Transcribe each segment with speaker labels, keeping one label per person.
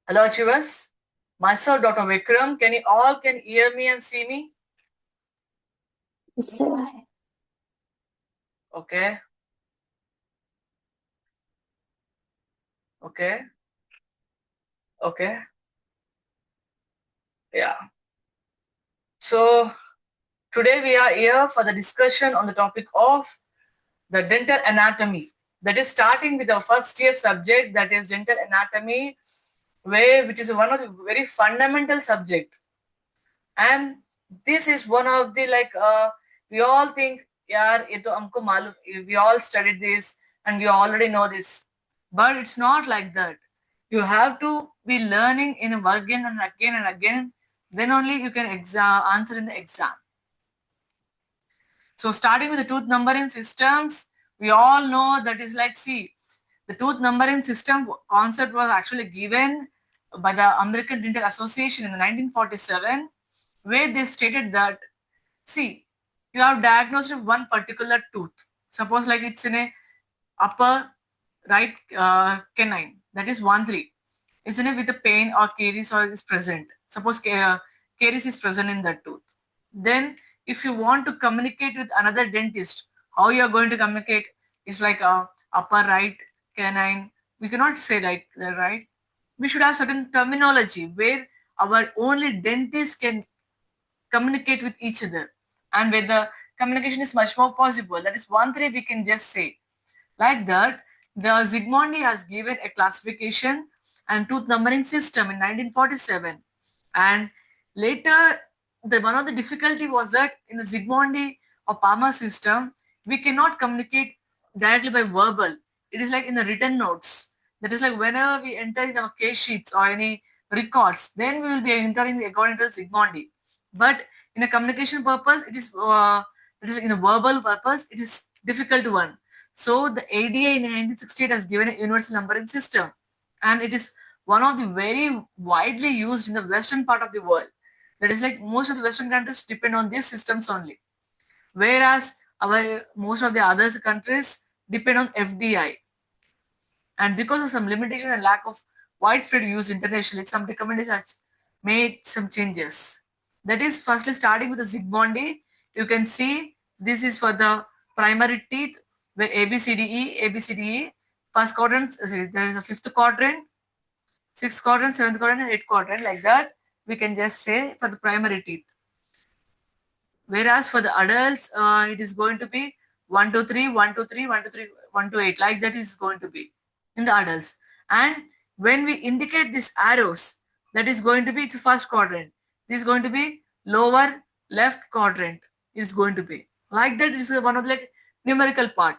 Speaker 1: Hello, Achievers. Myself, Dr. Vikram. Can you all can hear me and see me?
Speaker 2: Sir,
Speaker 1: Okay. Okay. Okay. Yeah. So today we are here for the discussion on the topic of the dental anatomy. That is starting with our first year subject, that is dental anatomy, which is one of the very fundamental subject. And this is one of the we all think, yeah, ये तो हमको मालूम, we all studied this and we already know this. But it's not like that. You have to be learning in again and again and again. Then only you can answer in the exam. So starting with the tooth numbering systems, we all know that is like, see, the tooth numbering system concept was actually given by the American Dental Association in 1947, where they stated that, see, you have diagnosed with one particular tooth. Suppose like it's in a upper right canine, that is 1-3. Isn't it with the pain or caries or is present? Suppose caries is present in that tooth. Then if you want to communicate with another dentist, how you are going to communicate is like a upper right canine. We cannot say like that, right? We should have certain terminology where our only dentist can communicate with each other, and where the communication is much more possible. That is one thing we can just say. Like that, the Zygmundi has given a classification and tooth numbering system in 1947. And later, the one of the difficulty was that in the Zygmundi or Palmer system, we cannot communicate directly by verbal. It is like in the written notes. That is like whenever we enter in our case sheets or any records, then we will be entering according to Zygmundi. But in a communication purpose, it is like in a verbal purpose, it is difficult one. So the ADA in 1968 has given a universal numbering system, and it is one of the very widely used in the western part of the world. That is like most of the western countries depend on these systems only, whereas our most of the other countries depend on FDI. And because of some limitation and lack of widespread use internationally, some recommendations have made some changes. That is, firstly, starting with the Zygmundi, you can see this is for the primary teeth where ABCDE, first quadrant, there is a fifth quadrant, sixth quadrant, seventh quadrant, and eighth quadrant, like that. We can just say for the primary teeth. Whereas for the adults, it is going to be 1 2 3, 1 2 3, 1 2 3, 1 to 8, like that is going to be in the adults. And when we indicate these arrows, that is going to be its first quadrant. This is going to be lower left quadrant. Is going to be like that. Is one of the like numerical part.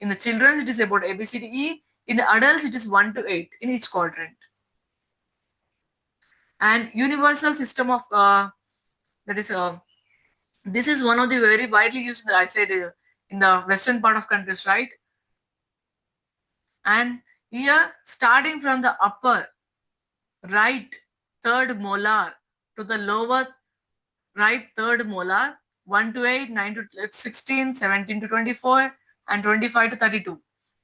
Speaker 1: In the children, it is about ABCDE. In the adults, it is 1 to 8 in each quadrant. And universal system of that is this is one of the very widely used, I said, in the western part of countries, right? And here, starting from the upper right third molar to the lower right third molar, 1 to 8, 9 to 16, 17 to 24, and 25 to 32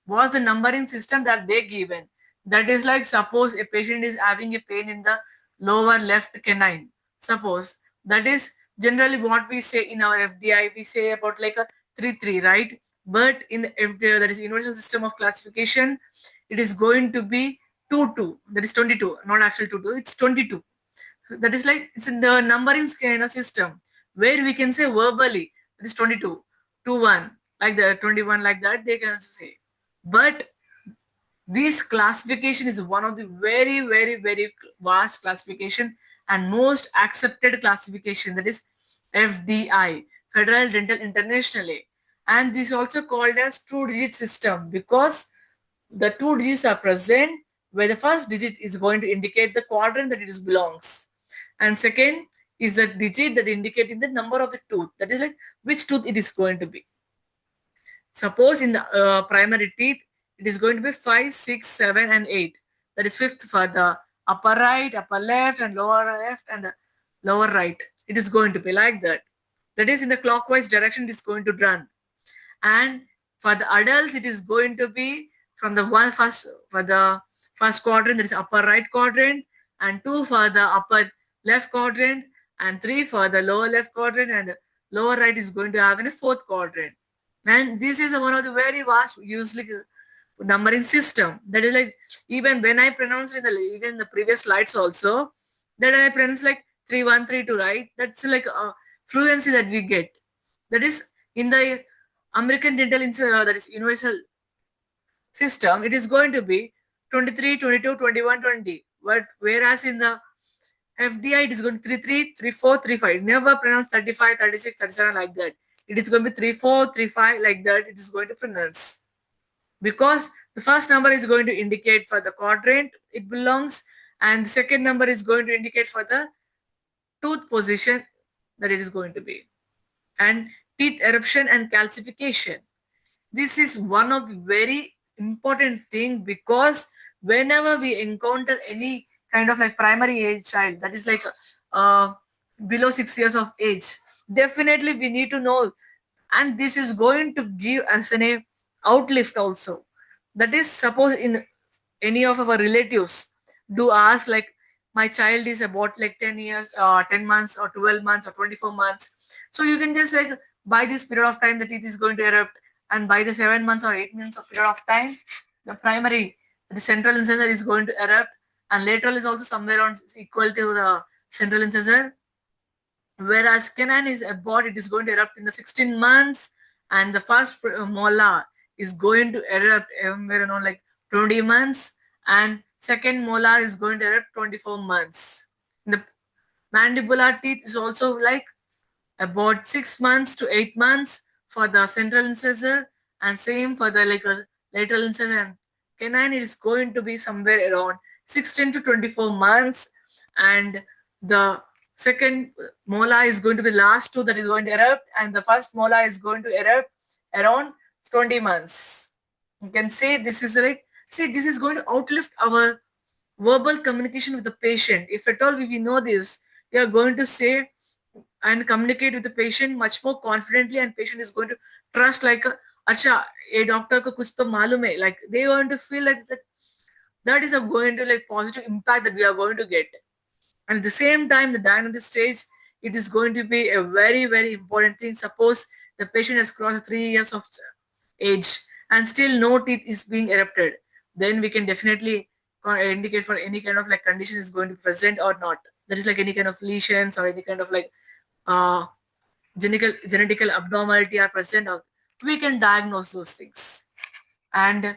Speaker 1: was the numbering system that they given. That is like, suppose a patient is having a pain in the lower left canine. Suppose that is generally what we say in our FDI. We say about like a 3-3, right? But in the FDI, that is Universal System of Classification, it is going to be 2-2. That is 22, not actually 2-2. It's 22. That is like it's in the numbering kind of system where we can say verbally that is 22, 2-1, like the 21, like that they can also say. But this classification is one of the very, very, very vast classification and most accepted classification, that is FDI, Federal Dental Internationally. And this is also called as two-digit system because the two digits are present where the first digit is going to indicate the quadrant that it is belongs, and second is the digit that indicating the number of the tooth, that is like which tooth it is going to be. Suppose in the primary teeth, it is going to be 5, 6, 7, and 8. That is fifth for the upper right, upper left, and lower left, and the lower right. It is going to be like that. That is in the clockwise direction it is going to run. And for the adults, it is going to be from the one first for the first quadrant, that is upper right quadrant, and 2 for the upper left quadrant, and 3 for the lower left quadrant, and lower right is going to have in a fourth quadrant. And this is one of the very vast usually numbering system. That is like, even when I pronounced in the even the previous slides also, that I pronounce like 3132, right? That's like a fluency that we get. That is in the American Dental that is universal system, it is going to be 23, 22, 21, 20. But whereas in the FDI, it is going to 33, 34, 35. Never pronounce 35, 36, 37 like that. It is going to be 34, 35 like that. It is going to pronounce. Because the first number is going to indicate for the quadrant it belongs, and the second number is going to indicate for the tooth position that it is going to be. And teeth eruption and calcification. This is one of the very important thing, because whenever we encounter any kind of like primary age child that is like uh, below 6 years of age, definitely we need to know, and this is going to give us an outlift also. That is, suppose in any of our relatives do ask like, my child is about like 10 years, 10 months or 12 months or 24 months, so you can just like, by this period of time the teeth is going to erupt, and by the 7 months or 8 months of period of time the primary, the central incisor is going to erupt, and lateral is also somewhere around equal to the central incisor. Whereas canine is about, it is going to erupt in the 16 months, and the first molar is going to erupt somewhere around like 20 months, and second molar is going to erupt 24 months. The mandibular teeth is also like about 6 months to 8 months for the central incisor, and same for the like a lateral incisor. And canine is going to be somewhere around 16 to 24 months, and the second molar is going to be last two that is going to erupt, and the first molar is going to erupt around 20 months. You can say this is like, see, this is going to outlift our verbal communication with the patient. If at all we know this, we are going to say and communicate with the patient much more confidently, and patient is going to trust like, acha, a doctor ko kuch to malum hai. Like they are going to feel like that is a going to like positive impact that we are going to get. And at the same time, the diagnostic stage, it is going to be a very, very important thing. Suppose the patient has crossed 3 years of age and still no teeth is being erupted, then we can definitely indicate for any kind of like condition is going to be present or not. That is like any kind of lesions or any kind of like uh, genetical abnormality are present, or we can diagnose those things. And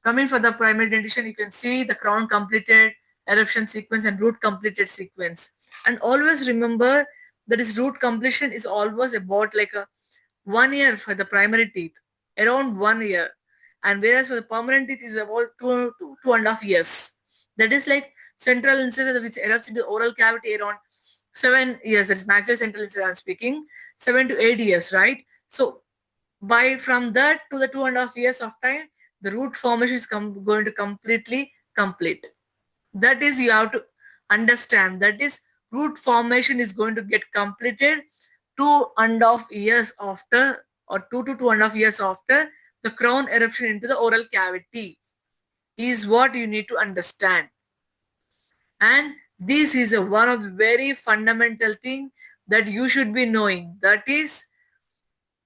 Speaker 1: coming for the primary dentition, you can see the crown completed eruption sequence and root completed sequence. And always remember that is root completion is always about like a 1 year for the primary teeth, around 1 year. And whereas for the permanent teeth is about 2.5 years. That is like central incisor which erupts into the oral cavity around 7 years. That is maxillary central incisor I'm speaking, 7 to 8 years, right? So by from that to the 2.5 years of time, the root formation is going to completely complete. That is, you have to understand, that is, root formation is going to get completed 2.5 years after, or 2 to 2.5 years after the crown eruption into the oral cavity, is what you need to understand. And this is one of the very fundamental thing that you should be knowing, that is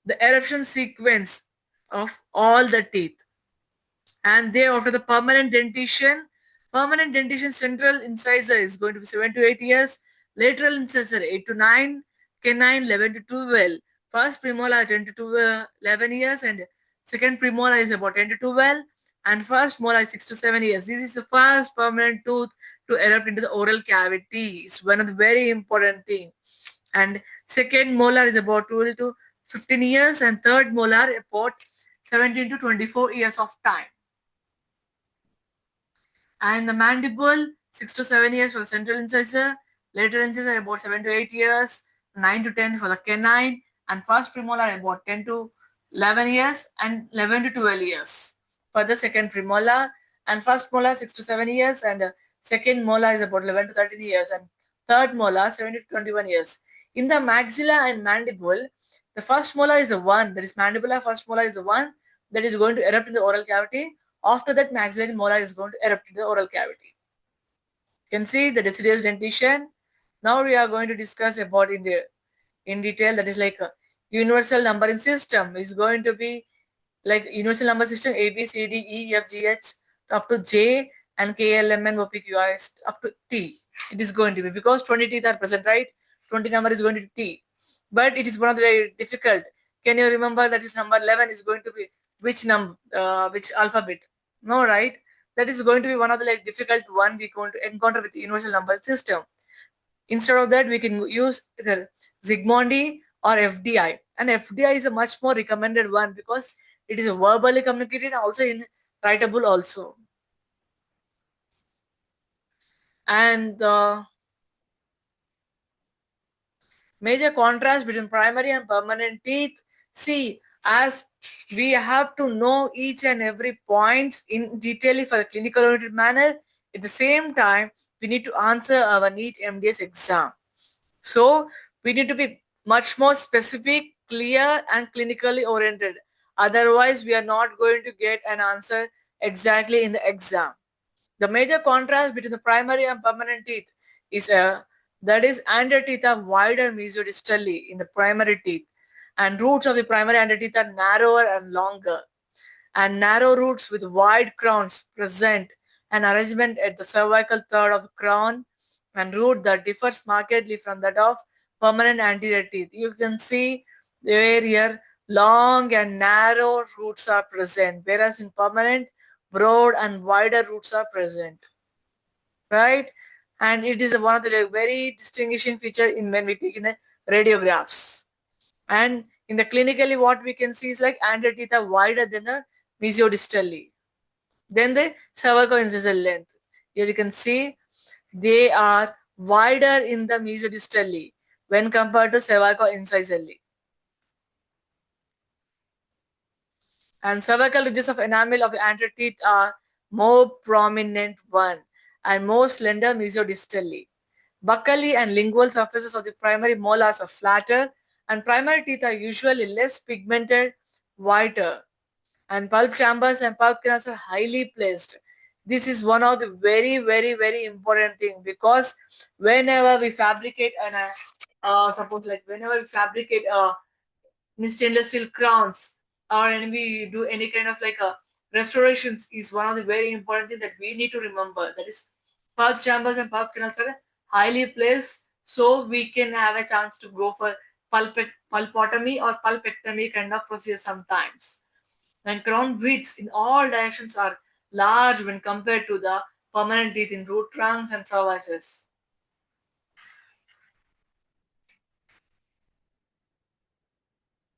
Speaker 1: the eruption sequence of all the teeth. And thereafter the permanent dentition central incisor is going to be 7 to 8 years, lateral incisor 8 to 9, canine 11 to 12, first premolar 10 to 11 years, and second premolar is about 10 to 12, and first molar is 6 to 7 years. This is the first permanent tooth to erupt into the oral cavity. It's one of the very important thing. And second molar is about 12 to 15 years, and third molar about 17 to 24 years of time. And the mandible 6 to 7 years for the central incisor, lateral incisor about 7 to 8 years, 9 to 10 for the canine, and first premolar about 10 to 11 years, and 11 to 12 years for the second premolar, and first molar 6 to 7 years, and second molar is about 11 to 13 years, and third molar 7 to 21 years. In the maxilla and mandible, the first molar is the one, that is mandibular first molar is the one that is going to erupt in the oral cavity. After that, maxillary molar is going to erupt in the oral cavity. can see the deciduous dentition. Now we are going to discuss about in detail, that is like a universal numbering system is going to be like universal number system A, B, C, D, E, F, G, H up to J and K, L, M, N, O, P, Q, R, S up to T. It is going to be because 20 teeth are present, right? 20 number is going to be T. But it is one of the very difficult. Can you remember that is number 11 is going to be which number, which alphabet? No, right? That is going to be one of the like difficult one we going to encounter with the universal number system. Instead of that, we can use either Zigmondi or FDI. And FDI is a much more recommended one because it is verbally communicated, also in writable also. And the major contrast between primary and permanent teeth. See, as we have to know each and every point in detail for a clinical oriented manner, at the same time, we need to answer our NEET MDS exam. So we need to be much more specific, clear, and clinically oriented. Otherwise, we are not going to get an answer exactly in the exam. The major contrast between the primary and permanent teeth is that is anterior teeth are wider mesiodistally in the primary teeth, and roots of the primary anterior teeth are narrower and longer, and narrow roots with wide crowns present an arrangement at the cervical third of the crown and root that differs markedly from that of permanent anterior teeth. You can see where here long and narrow roots are present, whereas in permanent, broad and wider roots are present, right? And it is one of the very distinguishing feature in when we take in the radiographs. And in the clinically, what we can see is like anterior teeth are wider than the mesiodistally. Then the cervicoincisal length. Here you can see they are wider in the mesiodistally when compared to cervicoincisally. And cervical ridges of enamel of the anterior teeth are more prominent one and more slender mesiodistally. Buccally and lingual surfaces of the primary molars are flatter, and primary teeth are usually less pigmented, whiter, and pulp chambers and pulp canals are highly placed. This is one of the very important thing, because whenever we fabricate an suppose like whenever we fabricate stainless steel crowns, or when we do any kind of like a restorations, is one of the very important thing that we need to remember. That is, pulp chambers and pulp canals are highly placed, so we can have a chance to go for pulpotomy or pulpectomy kind of procedure sometimes. And crown widths in all directions are large when compared to the permanent teeth in root trunks and cervices.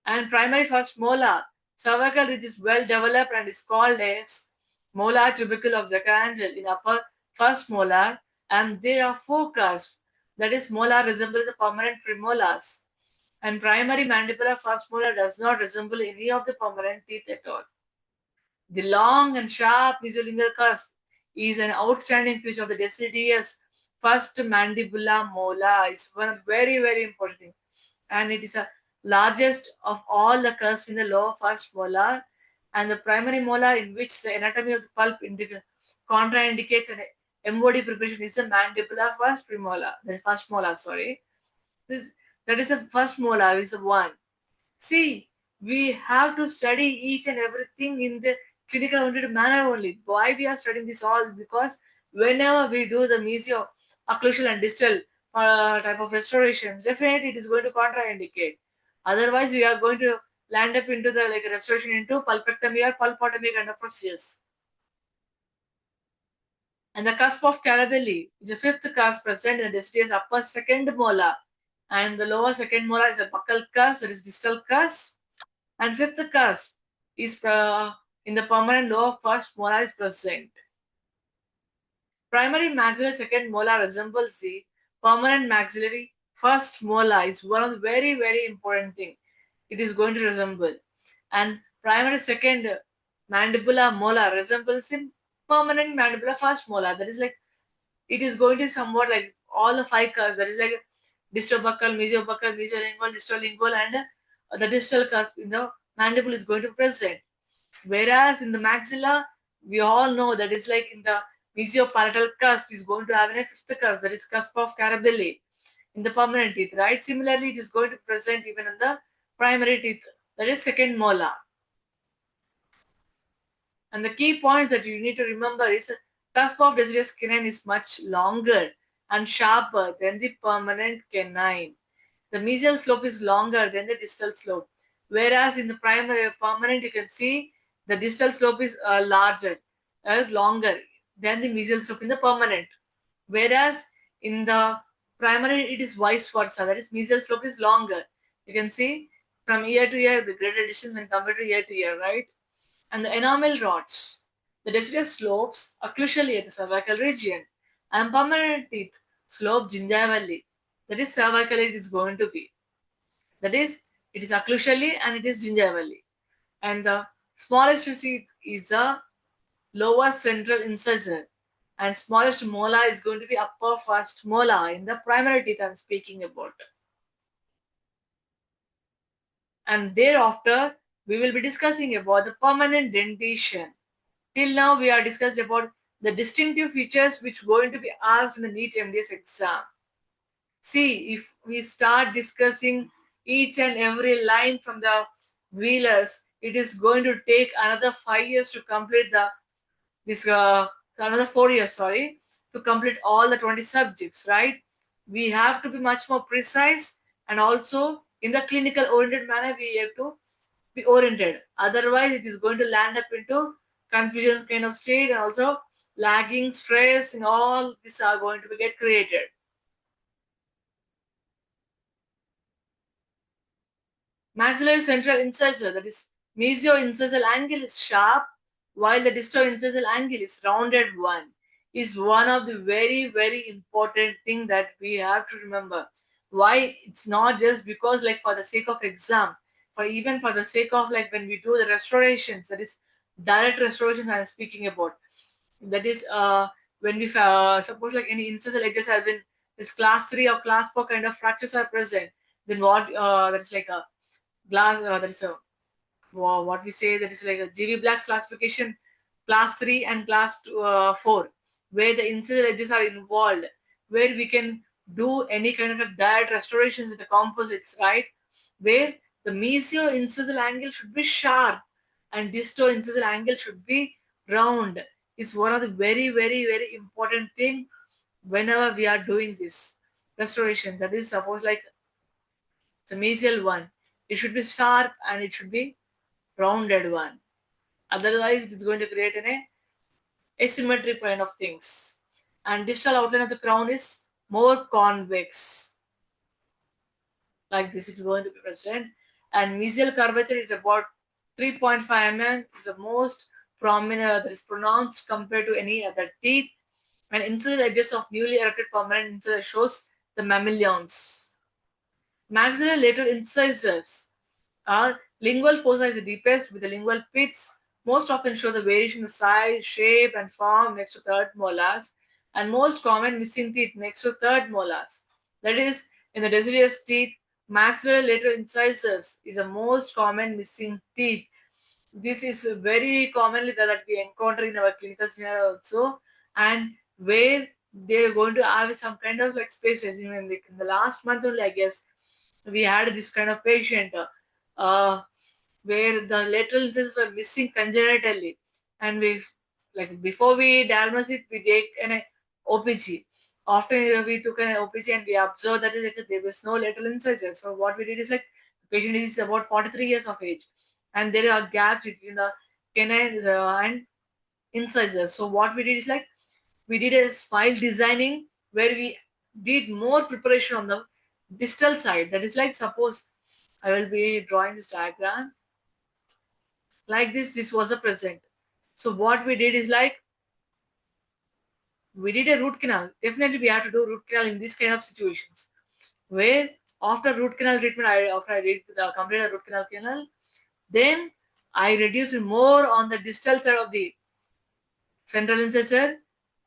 Speaker 1: And primary first molar, cervical ridge is well developed and is called as molar tubercle of Zacharangel in upper first molar, and there are four cusps. That is, molar resembles the permanent premolars, and primary mandibular first molar does not resemble any of the permanent teeth at all. The long and sharp mesolingual cusp is an outstanding feature of the deciduous first mandibular molar. It's one very important thing, and it is the largest of all the cusps in the lower first molar, and the primary molar, in which the anatomy of the pulp contraindicates an MOD preparation, is the mandibular first premolar. That is first molar. Sorry, that is the first molar. Is the one. See, we have to study each and everything in the clinical oriented manner only. Why we are studying this all? Because whenever we do the mesio, occlusal and distal type of restorations, definitely it is going to contraindicate. Otherwise, we are going to land up into the like restoration into pulpectomy or pulpotomy kind of procedures. And the cusp of Carabelli is the fifth cusp present in the deciduous upper second molar, and the lower second molar is a buccal cusp, that is distal cusp. And fifth cusp is in the permanent lower first molar is present. Primary maxillary second molar resembles the permanent maxillary first molar. Is one of the very important thing. It is going to resemble. And primary second mandibular molar resembles the permanent mandibular first molar. That is like, it is going to somewhat like all the five cusps. That is like distobuccal, mesiobuccal, mesiolingual, distolingual, and the distal cusp in the mandible is going to present. Whereas in the maxilla, we all know that is like in the Mesiopalatal cusp is going to have a fifth cusp, that is cusp of Carabelli in the permanent teeth, right? Similarly, it is going to present even in the primary teeth, that is second molar. And the key points that you need to remember is cusp of deciduous canine is much longer and sharper than the permanent canine. The mesial slope is longer than the distal slope. Whereas in the primary permanent, you can see the distal slope is longer than the mesial slope in the permanent. Whereas in the primary, it is vice versa. That is, mesial slope is longer. You can see from year to year, the greater distance when compared to year to year, right? And the enamel rods. The deciduous slopes occlusally at the cervical region, and permanent teeth slope gingivally. That is, cervically it is going to be. That is, it is occlusally and it is gingivally. And the smallest teeth is the lower central incisor, and smallest molar is going to be upper first molar in the primary teeth I'm speaking about. And thereafter, we will be discussing about the permanent dentition. Till now, we are discussed about the distinctive features which are going to be asked in the NEET MDS exam. See, if we start discussing each and every line from the Wheelers, it is going to take another 5 years to complete another 4 years, sorry, to complete all the 20 subjects, right? We have to be much more precise, and also in the clinical oriented manner, we have to be oriented. Otherwise, it is going to land up into confusion kind of state, and also lagging, stress, and all these are going to be get created. Maxillary central incisor, that is mesio-incisal angle, is sharp, while the distal incisal angle is rounded one. Is one of the very, very important thing that we have to remember. Why? It's not just because like for the sake of exam, for even for the sake of like when we do the restorations, that is direct restorations I'm speaking about. That is when we suppose like any incisal edges have been this class 3 or class 4 kind of fractures are present, then what that is like a glass that is a what we say, that is like a GV Black's classification, class 3 and class 4, where the incisional edges are involved, where we can do any kind of a direct restorations with the composites, right? Where the mesio-incisal angle should be sharp and disto-incisal angle should be round is one of the very, very, very important thing whenever we are doing this restoration. That is, suppose like the mesial one, it should be sharp and it should be rounded one. Otherwise, it is going to create an asymmetric kind of things. And distal outline of the crown is more convex. Like this, it is going to be present. And mesial curvature is about 3.5 mm. Is the most prominent, that is pronounced compared to any other teeth. And incisal edges of newly erected permanent incisor shows the mammalians. Maxillary lateral incisors are lingual fossa is the deepest, with the lingual pits most often show the variation in the size, shape, and form next to third molars, and most common missing teeth next to third molars. That is, in the deciduous teeth, maxillary lateral incisors is the most common missing teeth. This is very commonly that we encounter in our clinical scenario also, and where they're going to have some kind of like spaces. Even like in the last month only, I guess, we had this kind of patient where the lateral incisors were missing congenitally, and we like before we diagnose it, we take an OPG. After we took an OPG and we observed that like, there was no lateral incisors. So what we did is like the patient is about 43 years of age, and there are gaps between the canines and incisors. So what we did is like we did a smile designing where we did more preparation on the distal side. That is like suppose I will be drawing this diagram like this. This was a present. So what we did is like we did a root canal. Definitely we have to do root canal in these kind of situations. Where after root canal treatment, after I did the complete root canal, then I reduced more on the distal side of the central incisor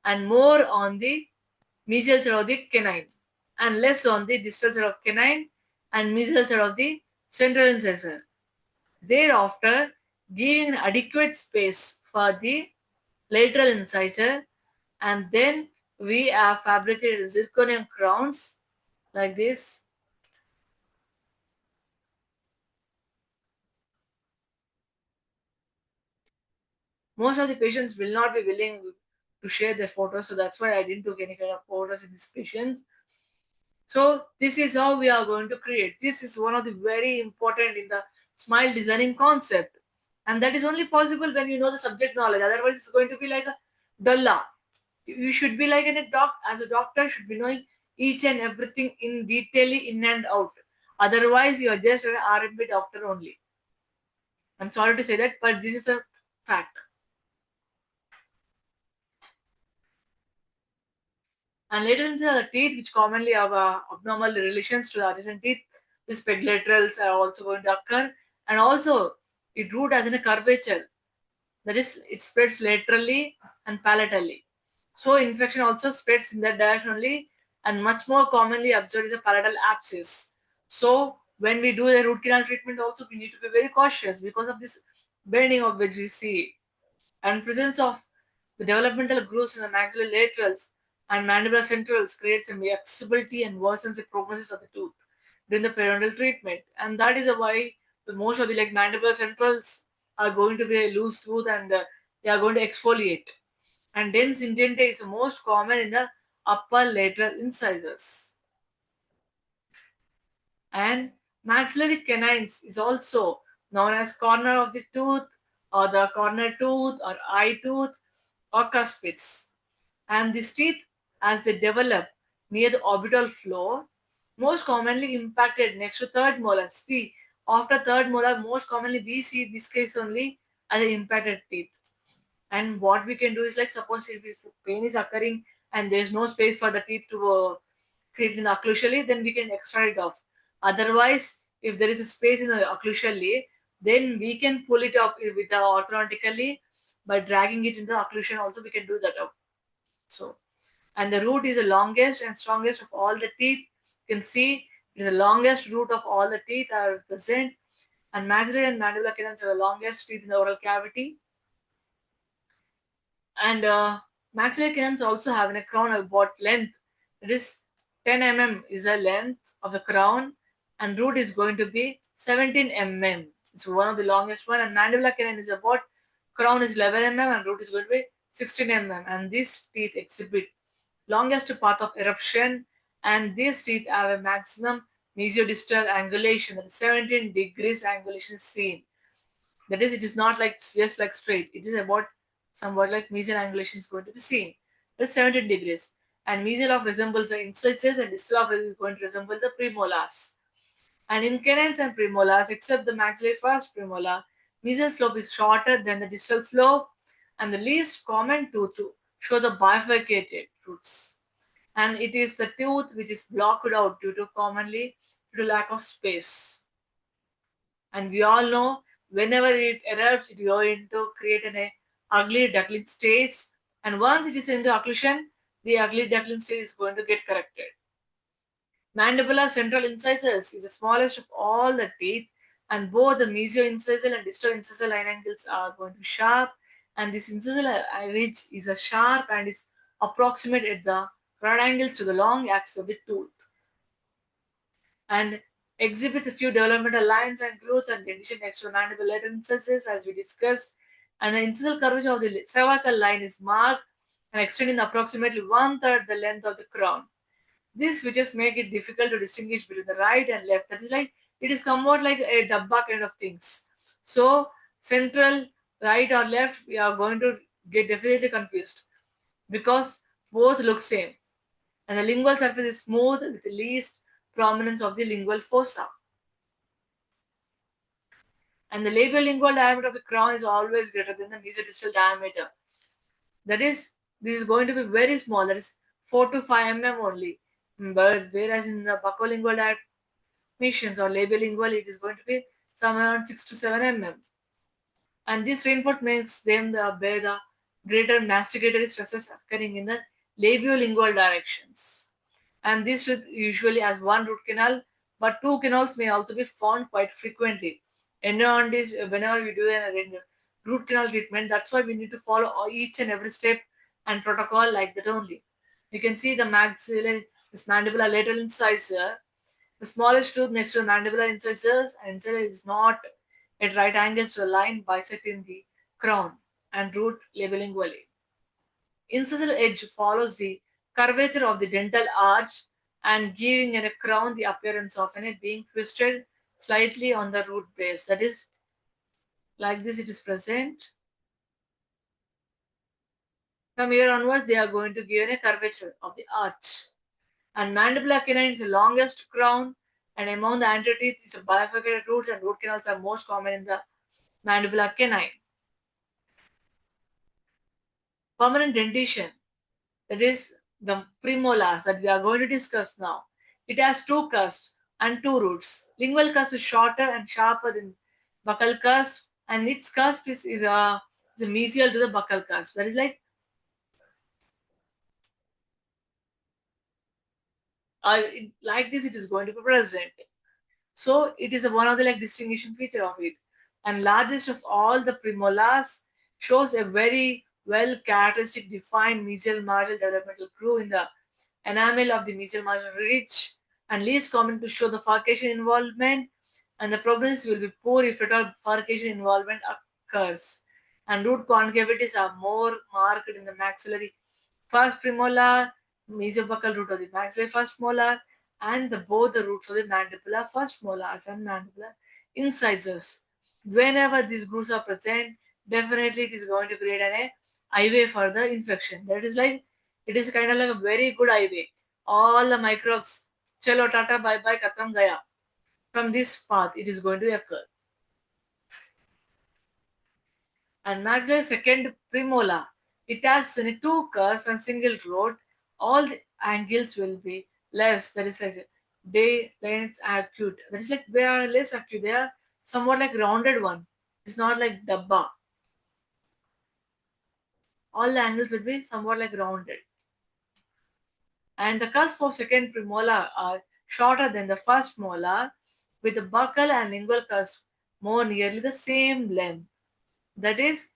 Speaker 1: and more on the mesial side of the canine, and less on the distal side of canine and mesial side of the central incisor. Thereafter, giving adequate space for the lateral incisor And then we have fabricated zirconium crowns like this. Most of the patients will not be willing to share their photos, so that's why I didn't take any kind of photos in these patients. So this is how we are going to create. This is one of the very important in the smile designing concept. And that is only possible when you know the subject knowledge. Otherwise, it's going to be like a dulla. You should be like as a doctor should be knowing each and everything in detail, in and out. Otherwise, you are just an R&B doctor only. I'm sorry to say that, but this is a fact. And later into the teeth, which commonly have abnormal relations to the adjacent teeth, these peglaterals are also going to occur. And also, it root as in a curvature. That is, it spreads laterally and palatally. So, infection also spreads in that direction only, and much more commonly observed is a palatal abscess. So, when we do the root canal treatment, also we need to be very cautious because of this bending of which we see, and presence of the developmental grooves in the maxillary laterals and mandibular centrals creates a flexibility and worsens the prognosis of the tooth during the periodontal treatment. And that is why the most of the like mandibular centrals are going to be a loose tooth, and they are going to exfoliate. And dense indentate is the most common in the upper lateral incisors. And maxillary canines is also known as corner of the tooth or the corner tooth or eye tooth or cuspids. And these teeth, as they develop near the orbital floor, most commonly impacted next to third molar. See, after third molar, most commonly we see this case only as an impacted teeth. And what we can do is like suppose if pain is occurring and there is no space for the teeth to create in the occlusally, then we can extract it off. Otherwise, if there is a space in the occlusally, then we can pull it up with the orthodontically by dragging it into the occlusion. Also, we can do that up. So, and the root is the longest and strongest of all the teeth. You can see it is the longest root of all the teeth are present, and maxillary and mandibular canals are the longest teeth in the oral cavity. And maxillary canals also have a crown about length. It is 10 mm is the length of the crown, and root is going to be 17 mm. It's one of the longest one. And mandibular canal is about crown is 11 mm and root is going to be 16 mm. And these teeth exhibit longest path of eruption, and these teeth have a maximum mesiodistal angulation, that is 17 degrees angulation seen. That is, it is not like just like straight. It is about somewhat like mesial angulation is going to be seen. That's 17 degrees. And mesial of resembles the incisors, and distal of is going to resemble the premolars. And in canines and premolars, except the maxillary first premolar, mesial slope is shorter than the distal slope, and the least common tooth to show the bifurcated roots. And it is the tooth which is blocked out due to lack of space. And we all know whenever it erupts, it going to create an ugly duckling stage. And once it is into occlusion, the ugly duckling stage is going to get corrected. Mandibular central incisors is the smallest of all the teeth, and both the mesio-incisal and distal incisal line angles are going to be sharp. And this incisal ridge is a sharp and is approximate at the right angles to the long axis of the tooth, and exhibits a few developmental lines and growth and dentition next to mandibular incisors as we discussed. And the incisal curvature of the cervical line is marked and extending approximately one-third the length of the crown. These features make it difficult to distinguish between the right and left. That is like it is somewhat like a dabba kind of things. So central, right or left, we are going to get definitely confused because both look same. And the lingual surface is smooth with the least prominence of the lingual fossa. And the labiolingual diameter of the crown is always greater than the mesodistal diameter. That is, this is going to be very small, that is 4 to 5 mm only. But whereas in the buccolingual dimensions or labiolingual, it is going to be somewhere around 6 to 7 mm. And this reinforcement makes them bear the greater masticatory stresses occurring in the labiolingual directions. And this usually has one root canal, but two canals may also be found quite frequently. Endodontist, whenever we do a root canal treatment, that's why we need to follow each and every step and protocol like that only. You can see the maxillary, this mandibular lateral incisor, the smallest tooth next to the mandibular incisors, and incisor is not at right angles to the line bisecting the crown and root labilingually. Incisor edge follows the curvature of the dental arch and giving a crown the appearance of it being twisted slightly on the root base. That is, like this it is present. From here onwards, they are going to give a curvature of the arch. And mandibular canine is the longest crown, and among the anterior teeth is a bifurcated roots, and root canals are most common in the mandibular canine. Permanent dentition, that is the premolars that we are going to discuss now. It has two cusps and two roots. Lingual cusp is shorter and sharper than buccal cusp, and its cusp is mesial to the buccal cusp. That is like like this it is going to be present. So it is one of the like distinguishing feature of it. And largest of all the premolars shows a very well characteristic defined mesial marginal developmental groove in the enamel of the mesial marginal ridge, and least common to show the furcation involvement, and the prognosis will be poor if at all furcation involvement occurs. And root concavities are more marked in the maxillary first premolar, mesiobuccal root of the maxillary first molar, and both the roots of the mandibular first molars and mandibular incisors. Whenever these grooves are present, definitely it is going to create an highway for the infection. That is like, it is kind of like a very good highway. All the microbes, chalo tata bye bye katam gaya. From this path, it is going to occur. And maxillary second premolar, it has two curves and single root. All the angles will be less. That is like day length acute. That is like they are less acute. They are somewhat like rounded one. It's not like dabba. All the angles will be somewhat like rounded. And the cusp of second premolar are shorter than the first molar, with the buccal and lingual cusp more nearly the same length. That is,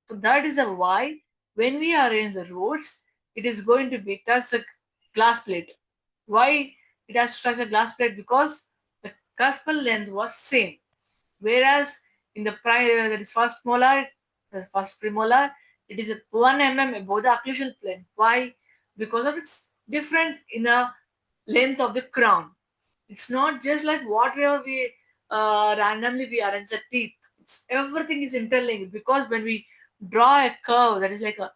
Speaker 1: so that is why when we arrange the roots, it is going to be touch a glass plate. Why it has to touch a glass plate? Because the cuspal length was same. Whereas in the that is first molar, the first premolar, it is 1 mm above the occlusal plane. Why? Because of its different in the length of the crown. It's not just like whatever we randomly we arrange the teeth. Everything is interlinked, because when we draw a curve that is like a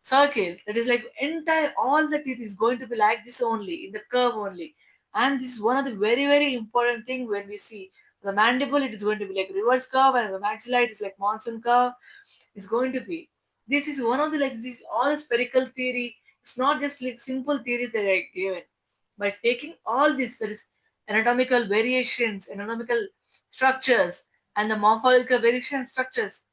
Speaker 1: circle, that is like entire all the teeth is going to be like this only in the curve only. And this is one of the very important thing. When we see the mandible, it is going to be like reverse curve, and the maxilla it is like monsoon curve. Is going to be, this is one of the like this all the spherical theory. It's not just like simple theories that are given. By taking all this, there is anatomical variations, anatomical structures, and the morphological variation structures,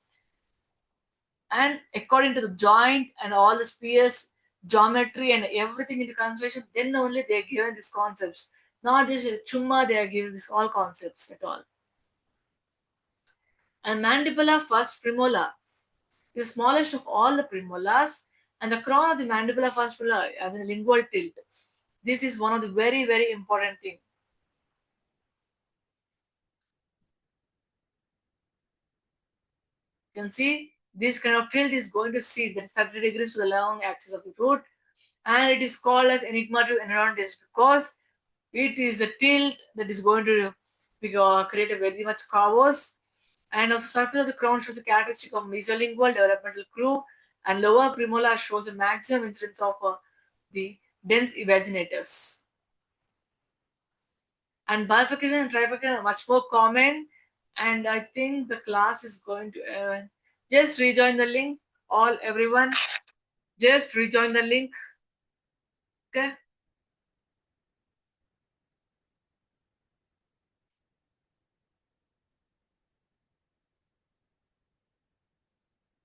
Speaker 1: and according to the joint and all the spheres, geometry and everything into consideration, then only they are given these concepts. Not just chumma, they are given these all concepts at all. And mandibular first premolar is the smallest of all the premolars, and the crown of the mandibular first premolar as a lingual tilt. This is one of the very important thing. You can see this kind of tilt is going to see that is 30 degrees to the long axis of the root, and it is called as enigmatic endodontist because it is a tilt that is going to create a very much curves. And also surface of the crown shows a characteristic of mesolingual developmental groove, and lower premolar shows a maximum incidence of the dense vaginators. And bifurcation and trifurcation are much more common, and I think the class is going to just rejoin the link. All everyone, just rejoin the link. Okay.